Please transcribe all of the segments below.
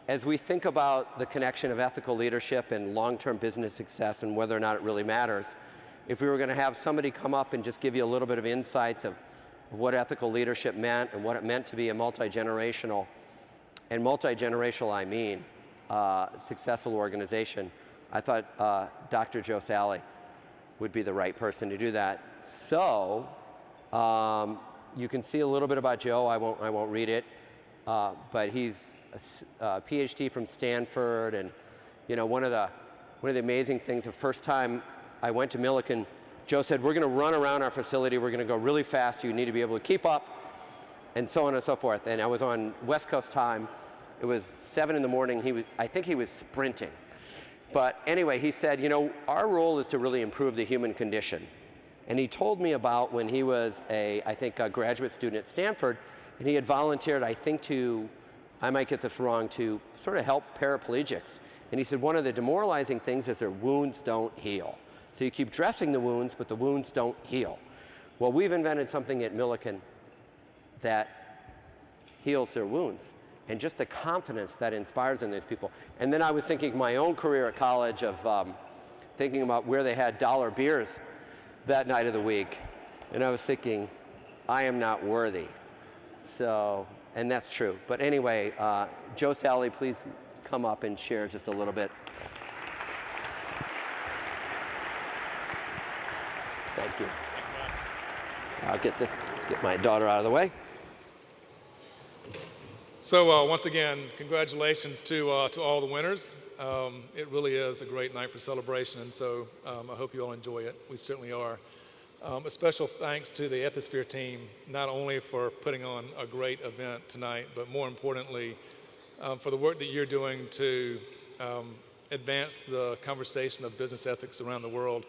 as we think about the connection of ethical leadership and long-term business success and whether or not it really matters, if we were going to have somebody come up and just give you a little bit of insights of what ethical leadership meant and what it meant to be a multi-generational, and multi-generational I mean successful organization, I thought Dr. Joe Salley would be the right person to do that. So you can see a little bit about Joe. I won't read it, but he's a PhD from Stanford, and one of the amazing things, the first time I went to Milliken, Joe said, we're going to run around our facility, we're going to go really fast, you need to be able to keep up, and so on and so forth. And I was on West Coast time, it was 7 in the morning, I think he was sprinting. But anyway, he said, our role is to really improve the human condition. And he told me about when he was a graduate student at Stanford, and he had volunteered, I might get this wrong, to sort of help paraplegics. And he said one of the demoralizing things is their wounds don't heal. So you keep dressing the wounds, but the wounds don't heal. Well, we've invented something at Milliken that heals their wounds, and just the confidence that inspires in these people. And then I was thinking of my own career at college of thinking about where they had dollar beers that night of the week. And I was thinking, I am not worthy. So, and that's true. But anyway, Joe Salley, please come up and share just a little bit. Thank you. I'll get my daughter out of the way. So once again, congratulations to all the winners. It really is a great night for celebration, and so I hope you all enjoy it. We certainly are. A special thanks to the Ethisphere team, not only for putting on a great event tonight, but more importantly, for the work that you're doing to advance the conversation of business ethics around the world.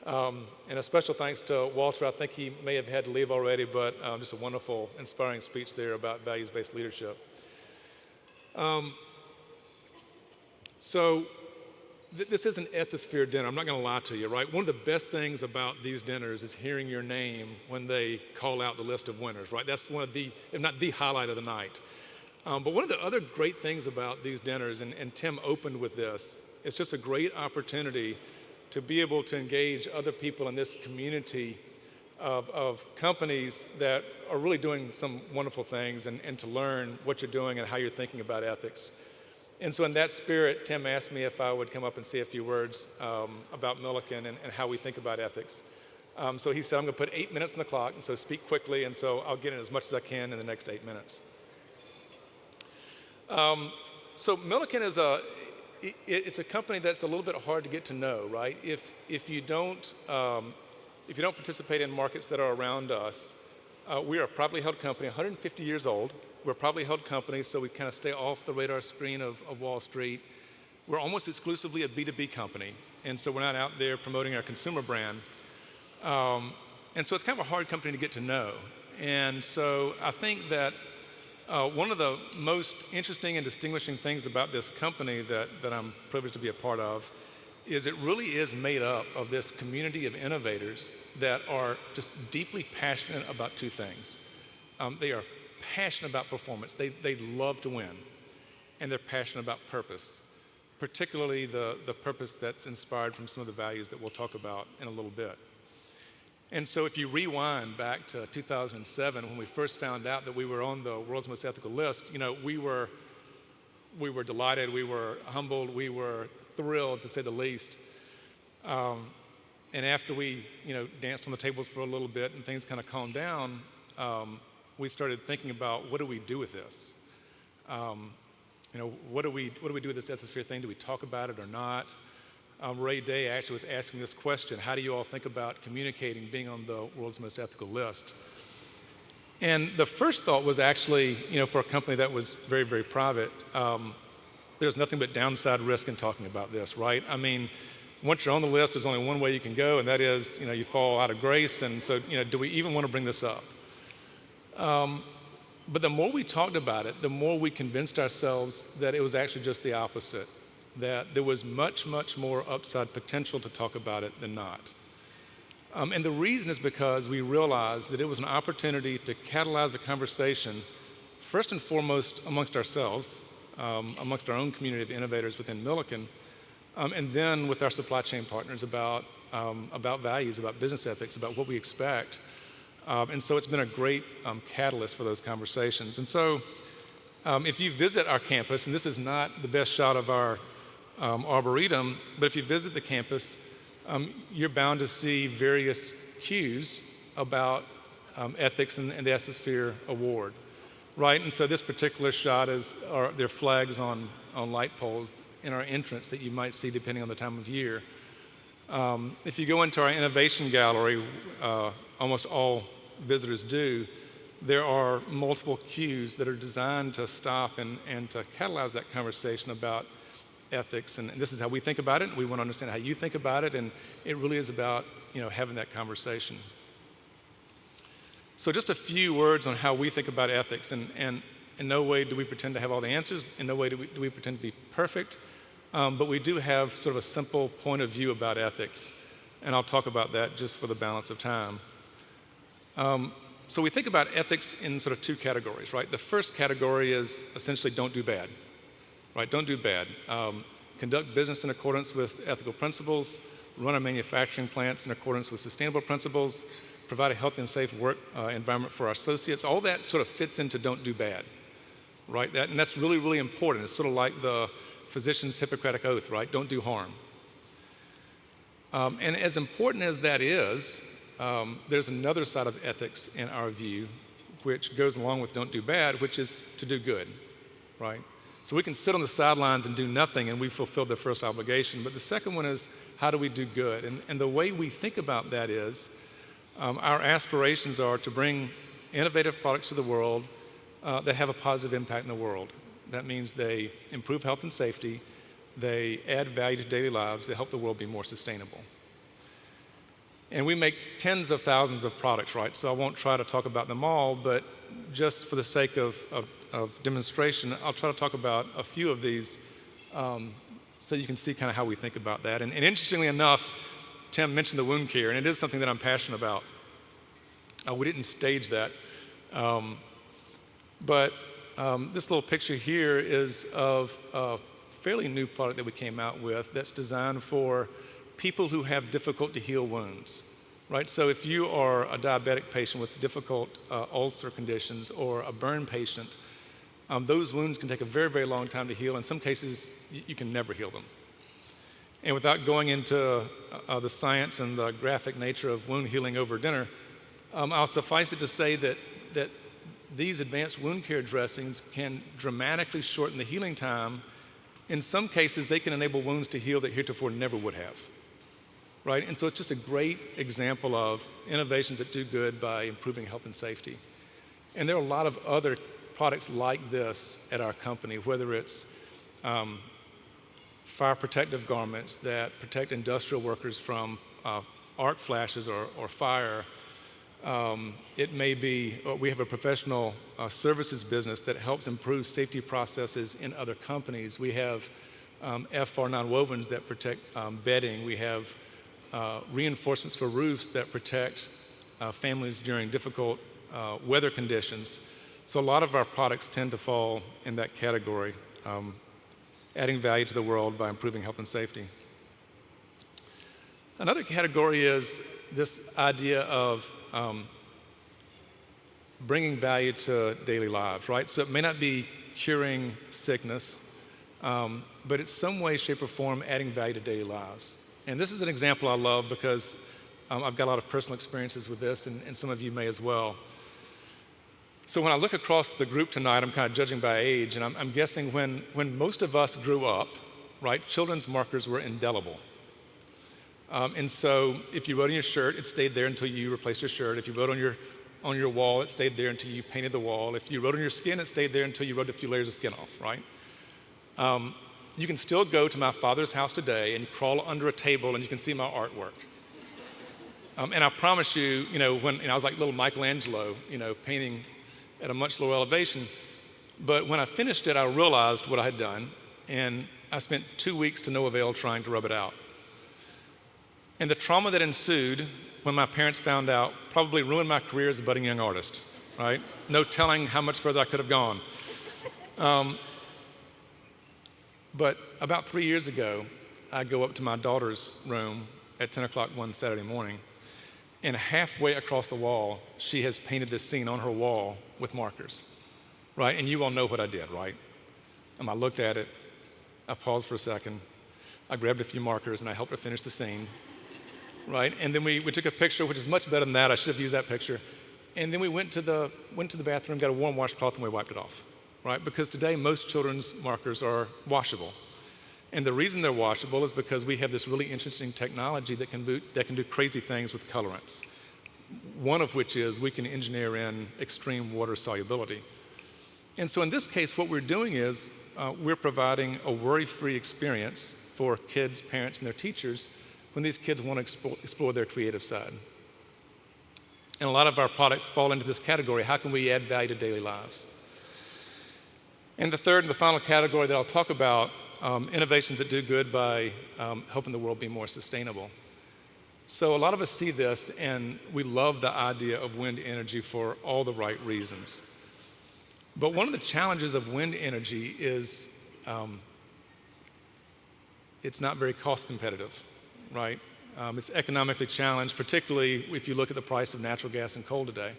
And a special thanks to Walter. I think he may have had to leave already, but just a wonderful, inspiring speech there about values-based leadership. This is an Ethisphere dinner. I'm not going to lie to you, right? One of the best things about these dinners is hearing your name when they call out the list of winners, right? That's one of the, if not the highlight of the night. But one of the other great things about these dinners, and Tim opened with this, it's just a great opportunity to be able to engage other people in this community of companies that are really doing some wonderful things, and to learn what you're doing and how you're thinking about ethics. And so in that spirit, Tim asked me if I would come up and say a few words about Milliken and how we think about ethics. So he said, I'm going to put 8 minutes on the clock, and so speak quickly, and so I'll get in as much as I can in the next 8 minutes. So Milliken is it's a company that's a little bit hard to get to know, right? If you don't participate in markets that are around us, we are a privately held company, 150 years old. We're a privately held company, so we kind of stay off the radar screen of Wall Street. We're almost exclusively a B2B company, and so we're not out there promoting our consumer brand. And so it's kind of a hard company to get to know. And so I think that one of the most interesting and distinguishing things about this company that I'm privileged to be a part of is it really is made up of this community of innovators that are just deeply passionate about two things. They are passionate about performance. They love to win, and they're passionate about purpose, particularly the purpose that's inspired from some of the values that we'll talk about in a little bit. And so if you rewind back to 2007, when we first found out that we were on the world's most ethical list, we were delighted, we were humbled, we were thrilled, to say the least. And after we danced on the tables for a little bit and things kind of calmed down, we started thinking about, what do we do with this? What do we do with this Ethisphere thing? Do we talk about it or not? Ray Day actually was asking this question: how do you all think about communicating being on the world's most ethical list? And the first thought was actually, for a company that was very, very private, there's nothing but downside risk in talking about this, right? I mean, once you're on the list, there's only one way you can go, and that is, you fall out of grace. And so, do we even want to bring this up? But the more we talked about it, the more we convinced ourselves that it was actually just the opposite, that there was much, much more upside potential to talk about it than not. And the reason is because we realized that it was an opportunity to catalyze the conversation, first and foremost amongst ourselves, amongst our own community of innovators within Milliken, and then with our supply chain partners about values, about business ethics, about what we expect. And so it's been a great catalyst for those conversations. And so if you visit our campus, and this is not the best shot of our arboretum, but if you visit the campus, you're bound to see various cues about ethics and the Ethisphere Award, right? And so this particular shot are their flags on light poles in our entrance that you might see depending on the time of year. If you go into our innovation gallery, almost all visitors do, there are multiple cues that are designed to stop and to catalyze that conversation about ethics, and this is how we think about it, and we want to understand how you think about it, and it really is about having that conversation. So just a few words on how we think about ethics, and in no way do we pretend to have all the answers, in no way do we pretend to be perfect, but we do have sort of a simple point of view about ethics, and I'll talk about that just for the balance of time. So we think about ethics in sort of two categories, right? The first category is essentially don't do bad, right? Don't do bad. Conduct business in accordance with ethical principles, run our manufacturing plants in accordance with sustainable principles, provide a healthy and safe work environment for our associates. All that sort of fits into don't do bad, right? And that's really, really important. It's sort of like the physician's Hippocratic oath, right? Don't do harm. And as important as that is, there's another side of ethics in our view, which goes along with don't do bad, which is to do good, right? So we can sit on the sidelines and do nothing and we fulfilled the first obligation, but the second one is how do we do good? And the way we think about that is our aspirations are to bring innovative products to the world that have a positive impact in the world. That means they improve health and safety, they add value to daily lives, they help the world be more sustainable. And we make tens of thousands of products, right? So I won't try to talk about them all, but just for the sake of demonstration, I'll try to talk about a few of these so you can see kind of how we think about that. And interestingly enough, Tim mentioned the wound care, and it is something that I'm passionate about. We didn't stage that. But this little picture here is of a fairly new product that we came out with that's designed for people who have difficult to heal wounds, right? So if you are a diabetic patient with difficult ulcer conditions or a burn patient, those wounds can take a very, very long time to heal. In some cases, you can never heal them. And without going into the science and the graphic nature of wound healing over dinner, I'll suffice it to say that these advanced wound care dressings can dramatically shorten the healing time. In some cases, they can enable wounds to heal that heretofore never would have, right? And so it's just a great example of innovations that do good by improving health and safety. And there are a lot of other products like this at our company, whether it's fire protective garments that protect industrial workers from arc flashes or fire. It may be, we have a professional services business that helps improve safety processes in other companies. We have FR nonwovens that protect bedding. We have reinforcements for roofs that protect families during difficult weather conditions. So a lot of our products tend to fall in that category, adding value to the world by improving health and safety. Another category is this idea of bringing value to daily lives, right? So it may not be curing sickness, but it's some way, shape, or form adding value to daily lives. And this is an example I love because I've got a lot of personal experiences with this, and some of you may as well. So when I look across the group tonight, I'm kind of judging by age, and I'm guessing when most of us grew up, right, children's markers were indelible. And so if you wrote on your shirt, it stayed there until you replaced your shirt. If you wrote on your wall, it stayed there until you painted the wall. If you wrote on your skin, it stayed there until you rubbed a few layers of skin off, right? You can still go to my father's house today and crawl under a table and you can see my artwork. And I promise you, when I was like little Michelangelo, painting at a much lower elevation. But when I finished it, I realized what I had done, and I spent 2 weeks to no avail trying to rub it out. And the trauma that ensued when my parents found out probably ruined my career as a budding young artist, right? No telling how much further I could have gone. But about 3 years ago, I go up to my daughter's room at 10 o'clock one Saturday morning, and halfway across the wall, she has painted this scene on her wall with markers, right? And you all know what I did, right? And I looked at it, I paused for a second, I grabbed a few markers, and I helped her finish the scene, right? And then we took a picture, which is much better than that. I should have used that picture. And then we went to the bathroom, got a warm washcloth, and we wiped it off, right? Because today, most children's markers are washable. And the reason they're washable is because we have this really interesting technology that can do crazy things with colorants. One of which is we can engineer in extreme water solubility. And so in this case, what we're doing is we're providing a worry-free experience for kids, parents, and their teachers when these kids want to explore their creative side. And a lot of our products fall into this category. How can we add value to daily lives? And the third and the final category that I'll talk about, innovations that do good by helping the world be more sustainable. So a lot of us see this, and we love the idea of wind energy for all the right reasons. But one of the challenges of wind energy is it's not very cost competitive, right? It's economically challenged, particularly if you look at the price of natural gas and coal today.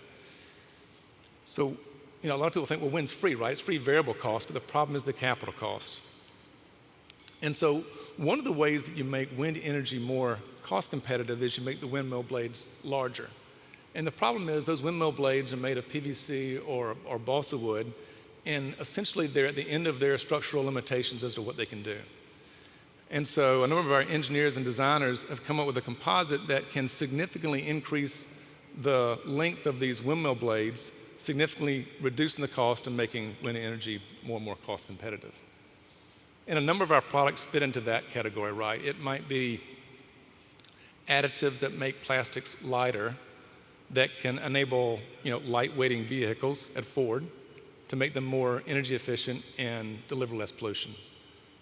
So, a lot of people think, well, wind's free, right? It's free variable cost, but the problem is the capital cost. And so one of the ways that you make wind energy more cost competitive is you make the windmill blades larger. And the problem is those windmill blades are made of PVC or balsa wood, and essentially they're at the end of their structural limitations as to what they can do. And so a number of our engineers and designers have come up with a composite that can significantly increase the length of these windmill blades, significantly reducing the cost and making wind energy more and more cost competitive. And a number of our products fit into that category, right? It might be additives that make plastics lighter that can enable, lightweighting vehicles at Ford to make them more energy efficient and deliver less pollution.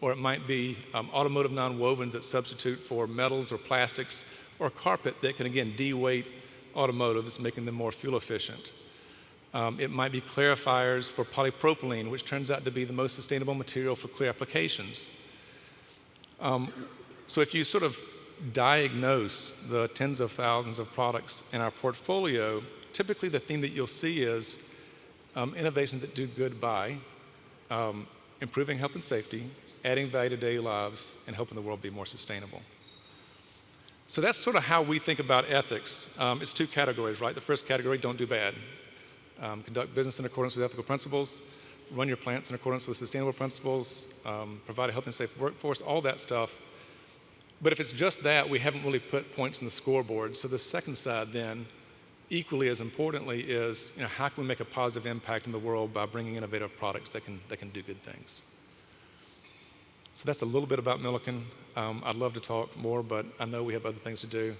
Or it might be automotive nonwovens that substitute for metals or plastics, or carpet that can, again, de-weight automotives, making them more fuel efficient. It might be clarifiers for polypropylene, which turns out to be the most sustainable material for clear applications. So if you sort of diagnose the tens of thousands of products in our portfolio, typically the theme that you'll see is innovations that do good by improving health and safety, adding value to daily lives, and helping the world be more sustainable. So that's sort of how we think about ethics. It's two categories, right? The first category, don't do bad. Conduct business in accordance with ethical principles, run your plants in accordance with sustainable principles, provide a healthy and safe workforce, all that stuff. But if it's just that, we haven't really put points in the scoreboard. So the second side then, equally as importantly, is how can we make a positive impact in the world by bringing innovative products that can do good things. So that's a little bit about Milliken. I'd love to talk more, but I know we have other things to do.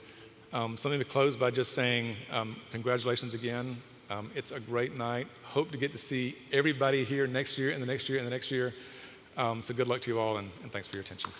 So let me close by just saying congratulations again. It's a great night. Hope to get to see everybody here next year and the next year and the next year. So good luck to you all, and thanks for your attention.